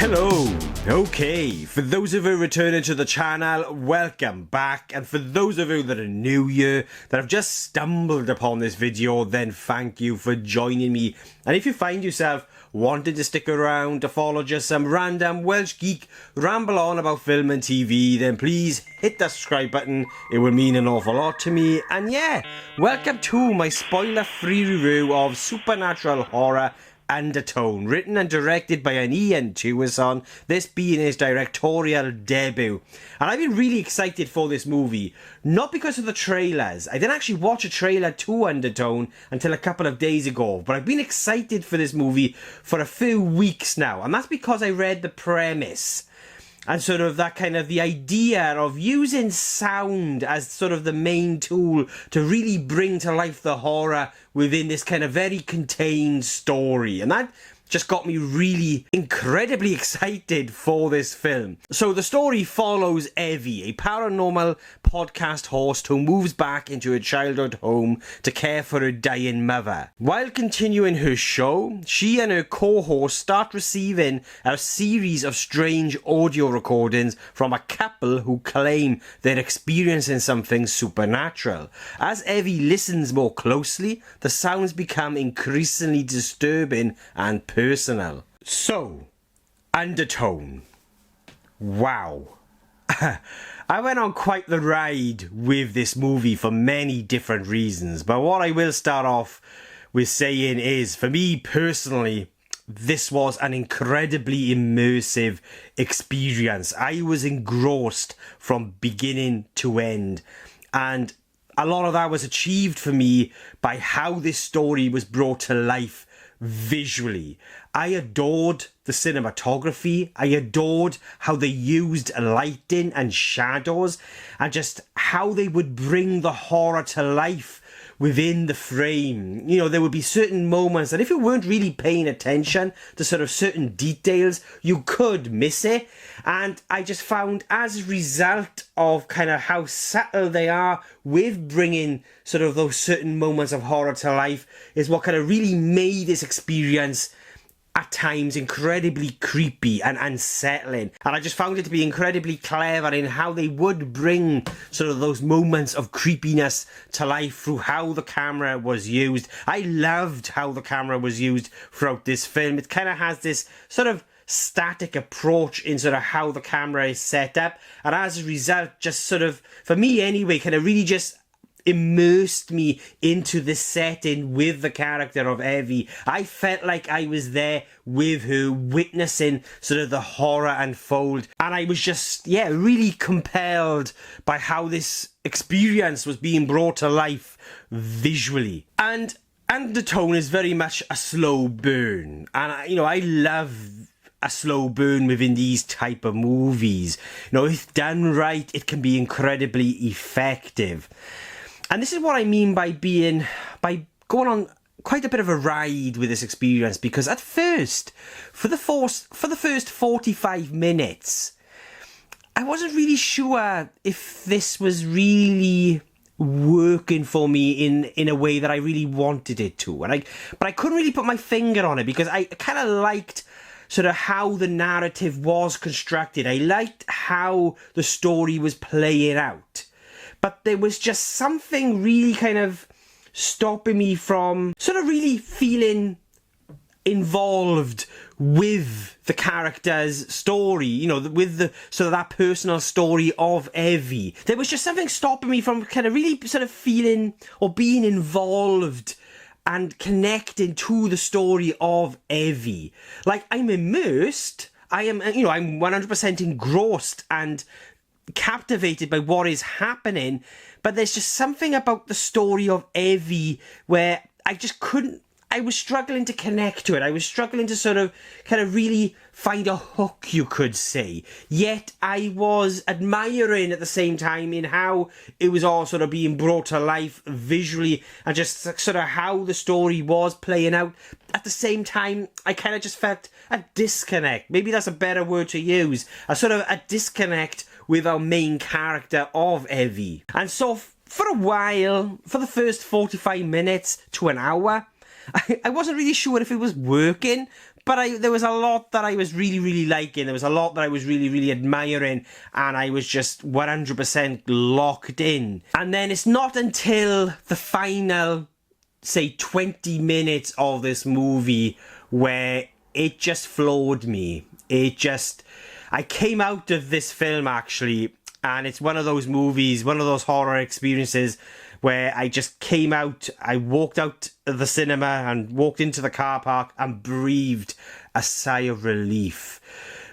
Hello! Okay, for those of you returning to the channel, welcome back, and for those of you that are new here, that have just stumbled upon this video, then thank you for joining me. And if you find yourself wanting to stick around to follow just some random Welsh geek ramble on about film and TV, then please hit that subscribe button, it will mean an awful lot to me. And yeah, welcome to my spoiler-free review of supernatural horror Undertone, written and directed by an Ian Tewison, this being his directorial debut. And I've been really excited for this movie, not because of the trailers. I didn't actually watch a trailer to Undertone until a couple of days ago, but I've been excited for this movie for a few weeks now, and that's because I read the premise. And sort of that kind of the idea of using sound as sort of the main tool to really bring to life the horror within this kind of very contained story. And that just got me really incredibly excited for this film. So the story follows Evie, a paranormal podcast host who moves back into her childhood home to care for her dying mother. While continuing her show, she and her co-host start receiving a series of strange audio recordings from a couple who claim they're experiencing something supernatural. As Evie listens more closely, the sounds become increasingly disturbing and personal. So, Undertone. Wow. I went on quite the ride with this movie for many different reasons, but what I will start off with saying is, for me personally, this was an incredibly immersive experience. I was engrossed from beginning to end, and a lot of that was achieved for me by how this story was brought to life visually. I adored the cinematography. I adored how they used lighting and shadows, and just how they would bring the horror to life within the frame. You know, there would be certain moments that if you weren't really paying attention to sort of certain details, you could miss it. And I just found, as a result of kind of how subtle they are with bringing sort of those certain moments of horror to life, is what kind of really made this experience at times incredibly creepy and unsettling. And I just found it to be incredibly clever in how they would bring sort of those moments of creepiness to life through how the camera was used. I loved how the camera was used throughout this film. It kind of has this sort of static approach in sort of how the camera is set up, and as a result, just sort of, for me anyway, kind of really just immersed me into the setting with the character of Evie. I felt like I was there with her, witnessing sort of the horror unfold, and I was just, yeah, really compelled by how this experience was being brought to life visually. And Undertone is very much a slow burn, and you know, I love a slow burn within these type of movies. You know, if done right, it can be incredibly effective. And this is what I mean by going on quite a bit of a ride with this experience, because at first, for the first 45 minutes, I wasn't really sure if this was really working for me in a way that I really wanted it to. But I couldn't really put my finger on it, because I kind of liked sort of how the narrative was constructed. I liked how the story was playing out. But there was just something really kind of stopping me from sort of really feeling involved with the character's story, you know, with the sort of that personal story of Evie. There was just something stopping me from kind of really sort of feeling or being involved and connecting to the story of Evie. Like, I'm immersed, I'm 100% engrossed and captivated by what is happening, but there's just something about the story of Evie where I was struggling to connect to it. I was struggling to sort of kind of really find a hook, you could say. Yet I was admiring at the same time in how it was all sort of being brought to life visually, and just sort of how the story was playing out. At the same time, I kind of just felt a disconnect. Maybe that's a better word to use. A sort of a disconnect with our main character of Evie. And so for a while, for the first 45 minutes to an hour, I wasn't really sure if it was working, but there was a lot that I was really, really liking. There was a lot that I was really, really admiring, and I was just 100% locked in. And then it's not until the final, say, 20 minutes of this movie where it just floored me. I came out of this film, actually, and it's one of those movies, one of those horror experiences where I just came out, I walked out of the cinema and walked into the car park and breathed a sigh of relief.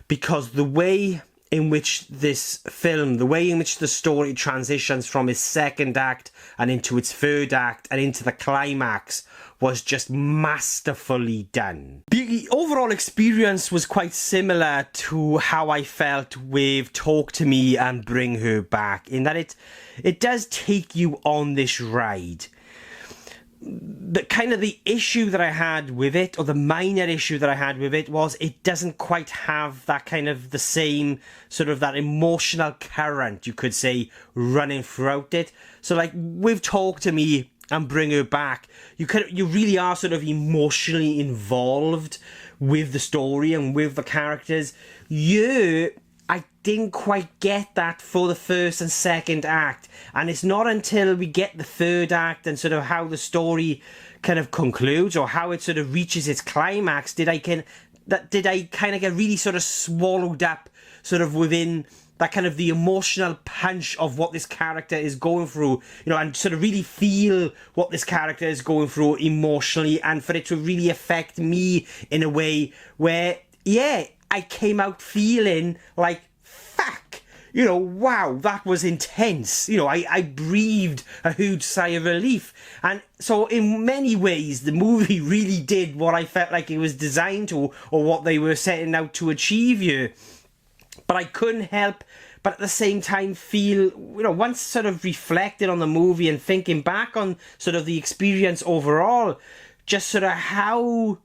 Because the way in which this film, the way in which the story transitions from its second act and into its third act and into the climax was just masterfully done. The overall experience was quite similar to how I felt with Talk to Me and Bring Her Back, in that it does take you on this ride. The issue that I had with it, or the minor issue that I had with it, was it doesn't quite have that kind of the same sort of that emotional current, you could say, running throughout it. So like with Talk to Me and Bring Her Back, you really are sort of emotionally involved with the story and with the characters. I didn't quite get that for the first and second act, and it's not until we get the third act and sort of how the story kind of concludes, or how it sort of reaches its climax, did I kind of get really sort of swallowed up sort of within that kind of the emotional punch of what this character is going through, and sort of really feel what this character is going through emotionally, and for it to really affect me in a way where, I came out feeling like, fuck, wow, that was intense. I breathed a huge sigh of relief. And so in many ways, the movie really did what I felt like it was designed to, or what they were setting out to achieve here. But I couldn't help but at the same time feel, once sort of reflecting on the movie and thinking back on sort of the experience overall, just sort of how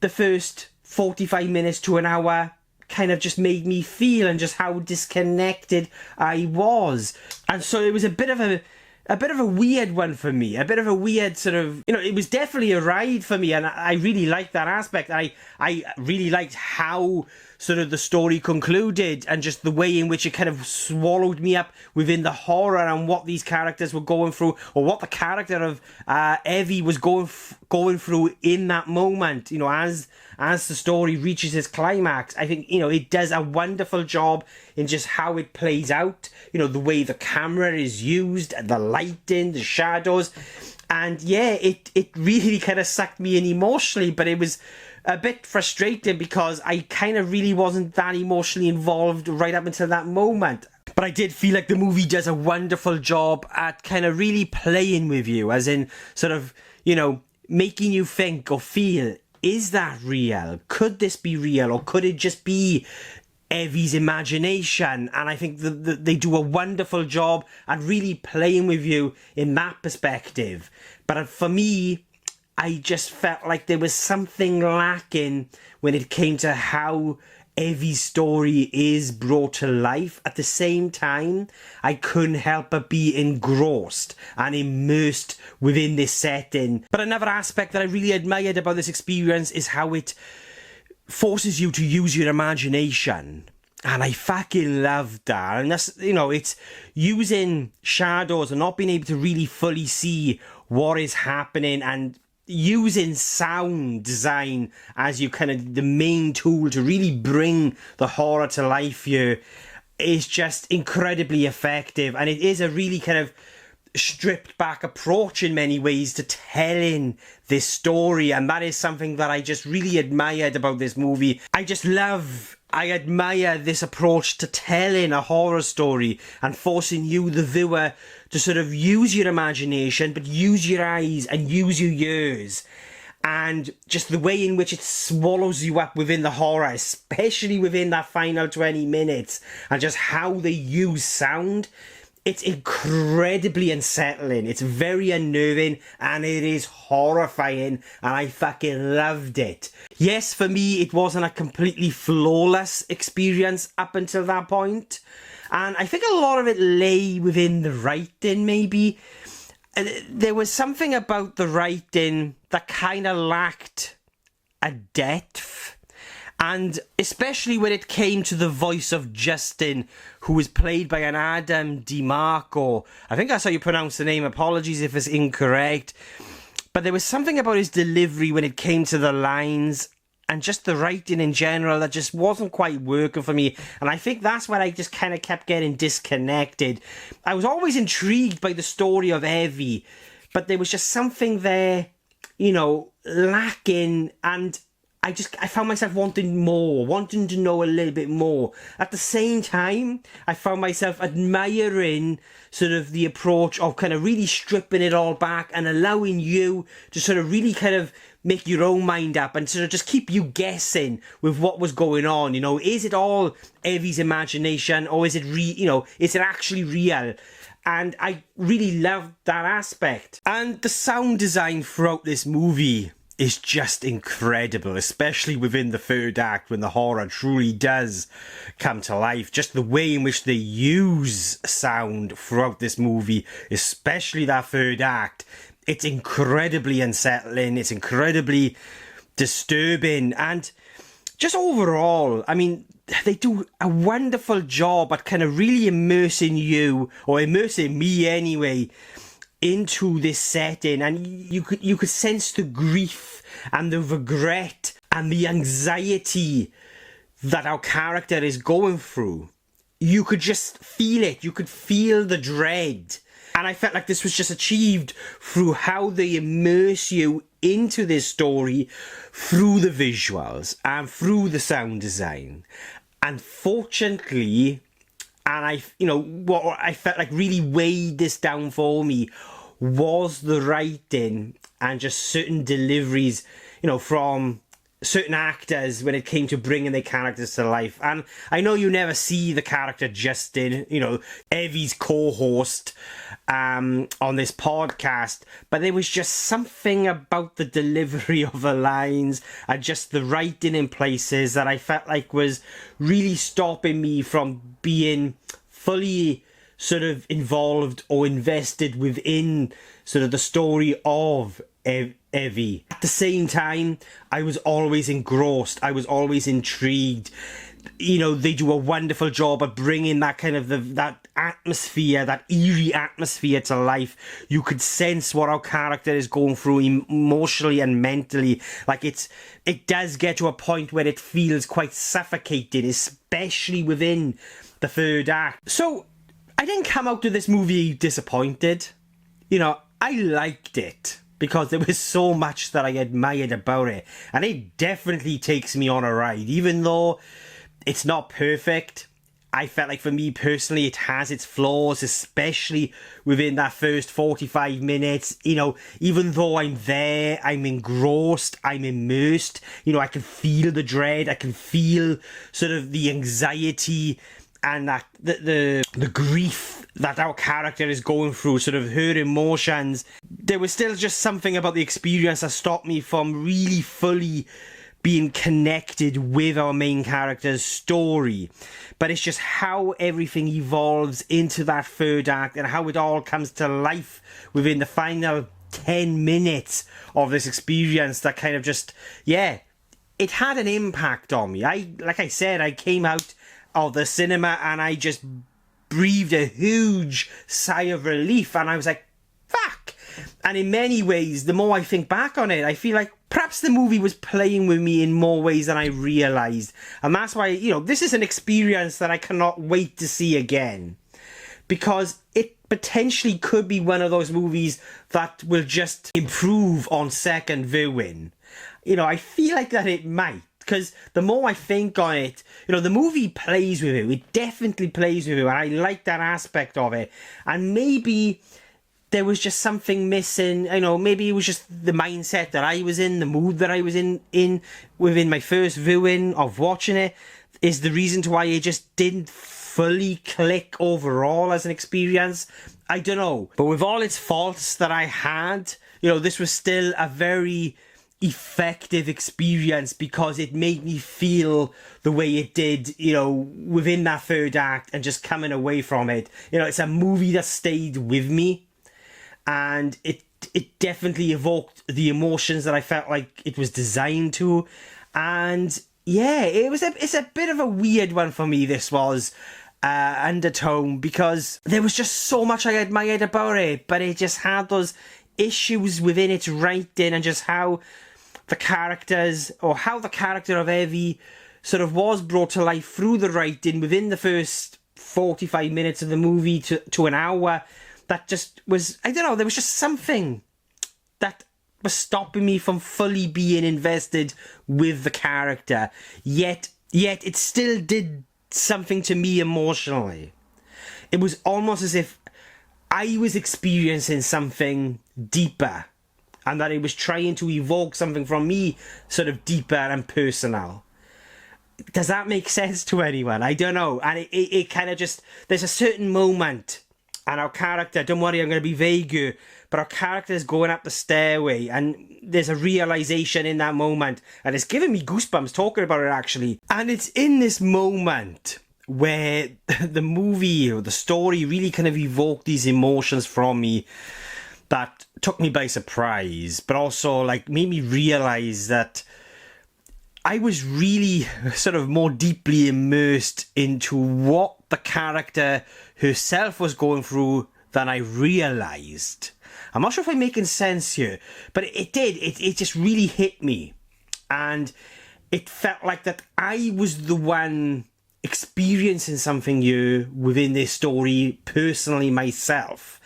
the first 45 minutes to an hour kind of just made me feel, and just how disconnected I was. And so it was a bit of a weird one for me, a bit of a weird sort of, it was definitely a ride for me, and I really liked that aspect. I really liked how sort of the story concluded, and just the way in which it kind of swallowed me up within the horror and what these characters were going through, or what the character of Evie was going through in that moment, as the story reaches its climax. I think, it does a wonderful job in just how it plays out, the way the camera is used, the lighting, the shadows. And it really kind of sucked me in emotionally, but it was a bit frustrating because I kind of really wasn't that emotionally involved right up until that moment. But I did feel like the movie does a wonderful job at kind of really playing with you, as in sort of, making you think or feel, is that real? Could this be real? Or could it just be Evie's imagination? And I think they do a wonderful job at really playing with you in that perspective. But for me, I just felt like there was something lacking when it came to how Evie's story is brought to life. At the same time, I couldn't help but be engrossed and immersed within this setting. But another aspect that I really admired about this experience is how it forces you to use your imagination. And I fucking loved that. And that's, it's using shadows and not being able to really fully see what is happening, and using sound design as you kind of the main tool to really bring the horror to life here is just incredibly effective. And it is a really kind of stripped back approach in many ways to telling this story, and that is something that I just really admired about this movie. I admire this approach to telling a horror story and forcing you, the viewer, to sort of use your imagination, but use your eyes and use your ears. And just the way in which it swallows you up within the horror, especially within that final 20 minutes, and just how they use sound. It's incredibly unsettling. It's very unnerving, and it is horrifying, and I fucking loved it. Yes, for me, it wasn't a completely flawless experience up until that point, and I think a lot of it lay within the writing, maybe. there was something about the writing that kind of lacked a depth. And especially when it came to the voice of Justin, who was played by an Adam DiMarco. I think that's how you pronounce the name. Apologies if it's incorrect. But there was something about his delivery when it came to the lines and just the writing in general that just wasn't quite working for me. And I think that's where I just kind of kept getting disconnected. I was always intrigued by the story of Evie, but there was just something there, you know, lacking. And I found myself wanting more, wanting to know a little bit more. At the same time, I found myself admiring sort of the approach of kind of really stripping it all back and allowing you to sort of really kind of make your own mind up and sort of just keep you guessing with what was going on. You know, is it all Evie's imagination, or is it is it actually real? And I really loved that aspect. And the sound design throughout this movie is just incredible, especially within the third act when the horror truly does come to life. Just the way in which they use sound throughout this movie, especially that third act, it's incredibly unsettling, it's incredibly disturbing, and just overall, I mean, they do a wonderful job at kind of really immersing you, or immersing me anyway, into this setting. And you could sense the grief and the regret and the anxiety that our character is going through. You could just feel it. You could feel the dread. And I felt like this was just achieved through how they immerse you into this story through the visuals and through the sound design. And fortunately, and what I felt like really weighed this down for me was the writing and just certain deliveries, from certain actors when it came to bringing their characters to life. And I know you never see the character Justin, Evie's co-host on this podcast, but there was just something about the delivery of the lines and just the writing in places that I felt like was really stopping me from being fully sort of involved or invested within sort of the story of Evie. At the same time, I was always engrossed. I was always intrigued. They do a wonderful job at bringing that kind of that atmosphere, that eerie atmosphere to life. You could sense what our character is going through emotionally and mentally. Like it does get to a point where it feels quite suffocating, especially within the third act. So I didn't come out of this movie disappointed. I liked it because there was so much that I admired about it. And it definitely takes me on a ride. Even though it's not perfect, I felt like for me personally, it has its flaws, especially within that first 45 minutes. Even though I'm there, I'm engrossed, I'm immersed. I can feel the dread. I can feel sort of the anxiety and that the grief that our character is going through, sort of her emotions. There was still just something about the experience that stopped me from really fully being connected with our main character's story. But it's just how everything evolves into that third act and how it all comes to life within the final 10 minutes of this experience that kind of just, it had an impact on me. Like I said, I came out of the cinema and I just breathed a huge sigh of relief, and I was like, fuck. And in many ways, the more I think back on it, I feel like perhaps the movie was playing with me in more ways than I realised. And that's why, this is an experience that I cannot wait to see again, because it potentially could be one of those movies that will just improve on second viewing. I feel like that it might. Because the more I think on it, the movie plays with you. It definitely plays with you. And I like that aspect of it. And maybe there was just something missing. Maybe it was just the mindset that I was in, the mood that I was in within my first viewing of watching it is the reason to why it just didn't fully click overall as an experience. I don't know. But with all its faults that I had, this was still a very effective experience because it made me feel the way it did, within that third act and just coming away from it. It's a movie that stayed with me. and it definitely evoked the emotions that I felt like it was designed to. And yeah, it's a bit of a weird one for me, this was Undertone, because there was just so much I admired about it, but it just had those issues within its writing, and just how the characters, or how the character of Evie sort of was brought to life through the writing within the first 45 minutes of the movie to an hour. That just was, I don't know, there was just something that was stopping me from fully being invested with the character. Yet it still did something to me emotionally. It was almost as if I was experiencing something deeper, and that it was trying to evoke something from me sort of deeper and personal. Does that make sense to anyone? I don't know. And it kind of just, there's a certain moment, and our character, don't worry, I'm going to be vague here, but our character is going up the stairway, and there's a realization in that moment, and it's giving me goosebumps talking about it, actually. And it's in this moment where the movie or the story really kind of evoked these emotions from me that took me by surprise, but also like made me realize that I was really sort of more deeply immersed into what the character herself was going through than I realized. I'm not sure if I'm making sense here, but it did. It just really hit me. And it felt like that I was the one experiencing something here within this story personally myself.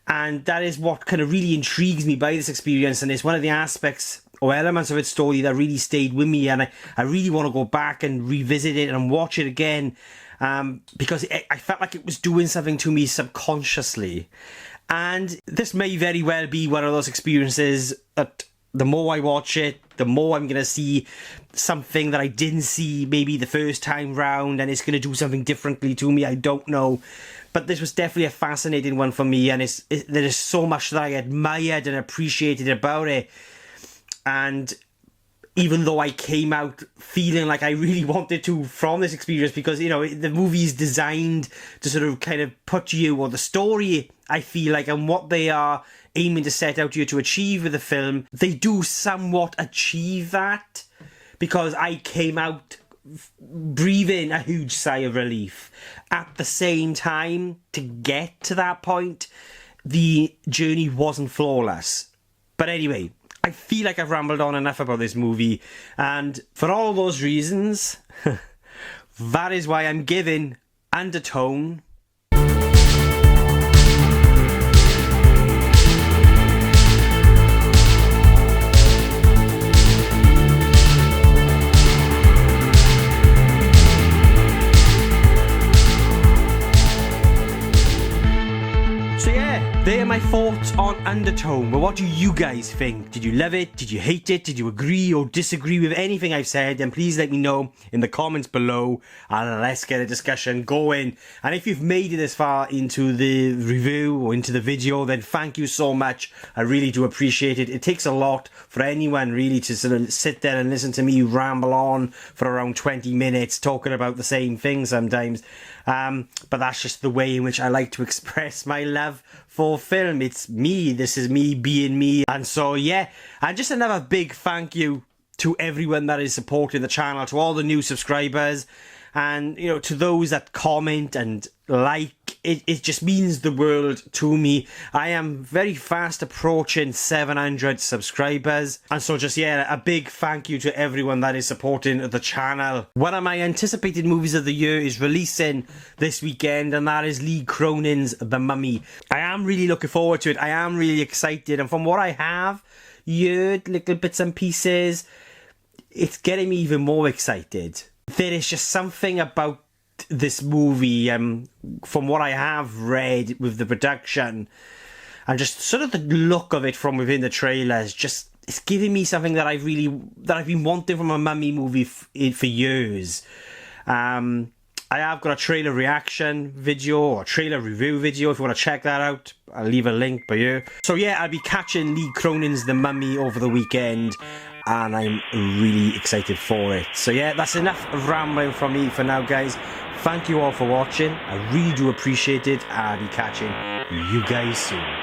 And that is what kind of really intrigues me by this experience, and it's one of the aspects or elements of its story that really stayed with me, and I really want to go back and revisit it and watch it again, because I felt like it was doing something to me subconsciously. And this may very well be one of those experiences that the more I watch it, the more I'm going to see something that I didn't see maybe the first time round, and it's going to do something differently to me. I don't know. But this was definitely a fascinating one for me, and there is so much that I admired and appreciated about it. And even though I came out feeling like I really wanted to from this experience, because, you know, the movie is designed to sort of kind of put you, or the story, I feel like, and what they are aiming to set out you to achieve with the film, they do somewhat achieve that, because I came out breathing a huge sigh of relief. At the same time, to get to that point, the journey wasn't flawless. But anyway, I feel like I've rambled on enough about this movie, and for all those reasons, that is why I'm giving Undertone They are my thoughts on Undertone. But what do you guys think? Did you love it? Did you hate it? Did you agree or disagree with anything I've said? Then please let me know in the comments below, and let's get a discussion going. And if you've made it this far into the review or into the video, then thank you so much. I really do appreciate it. It takes a lot for anyone really to sort of sit there and listen to me ramble on for around 20 minutes talking about the same thing sometimes. But that's just the way in which I like to express my love for film. It's me. This is me being me. And so, yeah, and just another big thank you to everyone that is supporting the channel, to all the new subscribers, and, you know, to those that comment and like. It just means the world to me. I am very fast approaching 700 subscribers, and so just, yeah, a big thank you to everyone that is supporting the channel. One of my anticipated movies of the year is releasing this weekend, and that is Lee Cronin's The Mummy. I am really looking forward to it. I am really excited, and from what I have heard, little bits and pieces, it's getting me even more excited. There is just something about this movie, from what I have read with the production and just sort of the look of it from within the trailers, just it's giving me something that I've been wanting from a Mummy movie for years. I have got a trailer reaction video or trailer review video. If you want to check that out, I'll leave a link by you. So yeah, I'll be catching Lee Cronin's The Mummy over the weekend, and I'm really excited for it. So yeah, that's enough of rambling from me for now, guys. Thank you all for watching. I really do appreciate it. I'll be catching you guys soon.